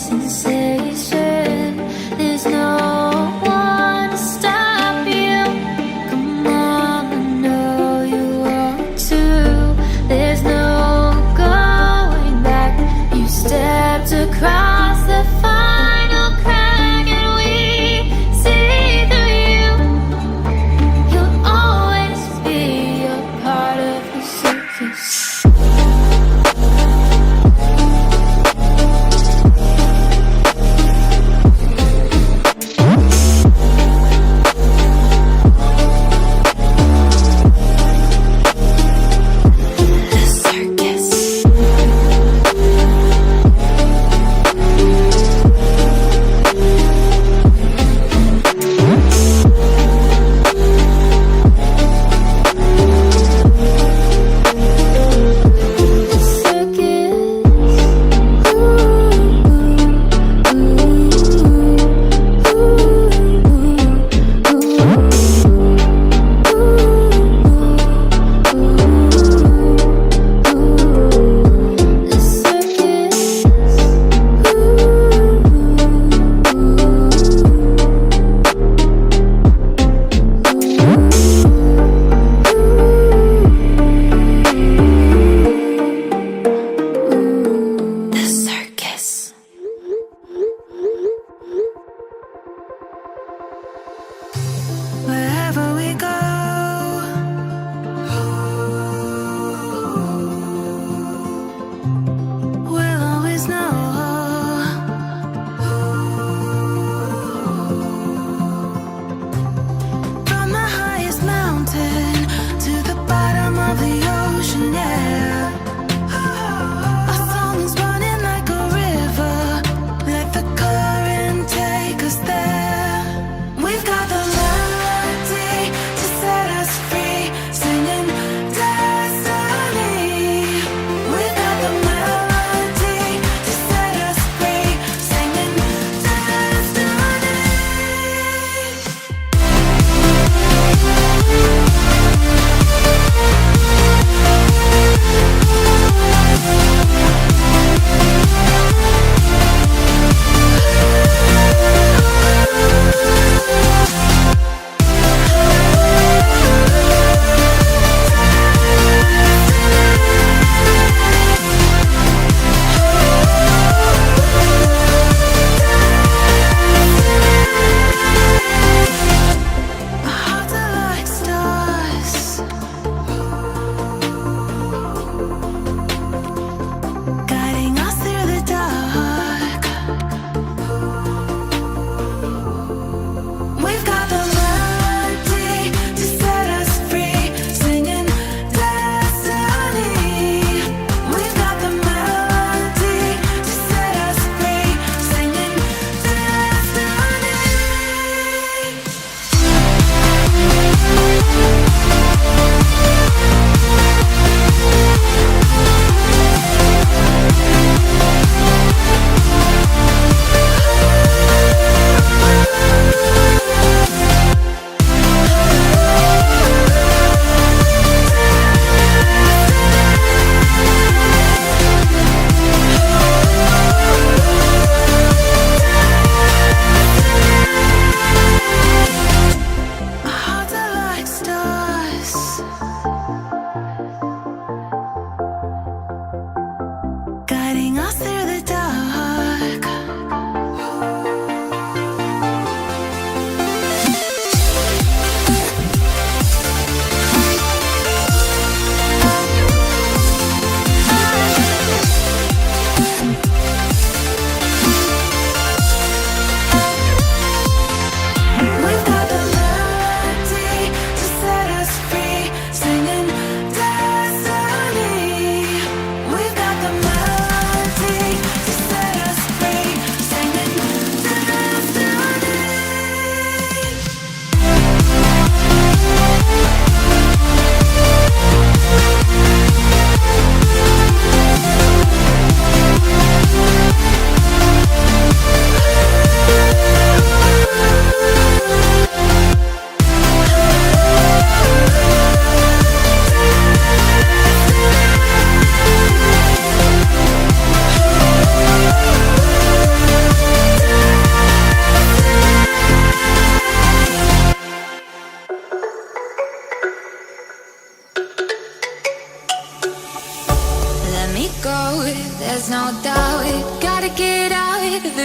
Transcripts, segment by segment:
sensation. There's no one to stop you. Come on, I know you want to. There's no going back. You stepped across the final crack and we see through you. You'll always be a part of the circus.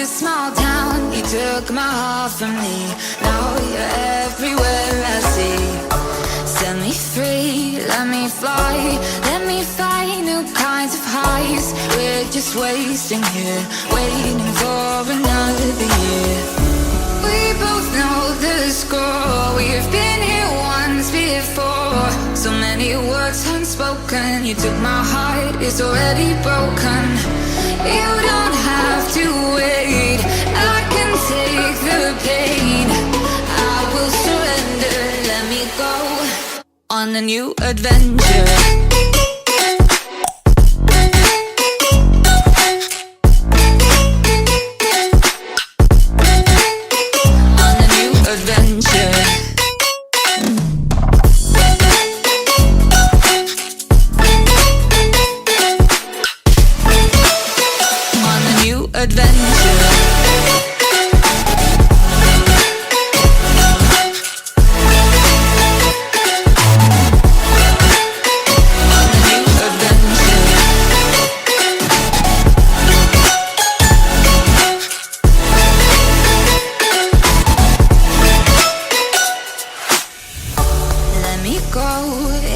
this small town. You took my heart from me. Now you're everywhere I see. Set me free, let me fly. Let me find new kinds of highs. We're just wasting here, waiting for another year. We both know the score. We've been here once before. So many words unspoken. You took my heart, it's already broken. You don't have to wait, I can take the pain. I will surrender, let me go on a new adventure. On a new adventure. On a new adventure.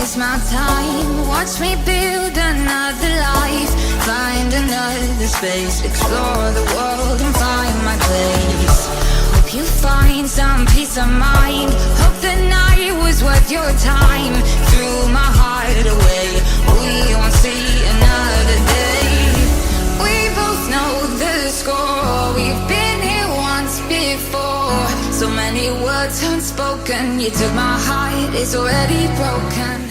It's my time, watch me build another life. Find another space, explore the world and find my place. Hope you find some peace of mind. Hope the night was worth your time. Threw my heart away, we won't see another day. We both know the score, we've been here once before. So many words unspoken. You took my heart, it's already broken.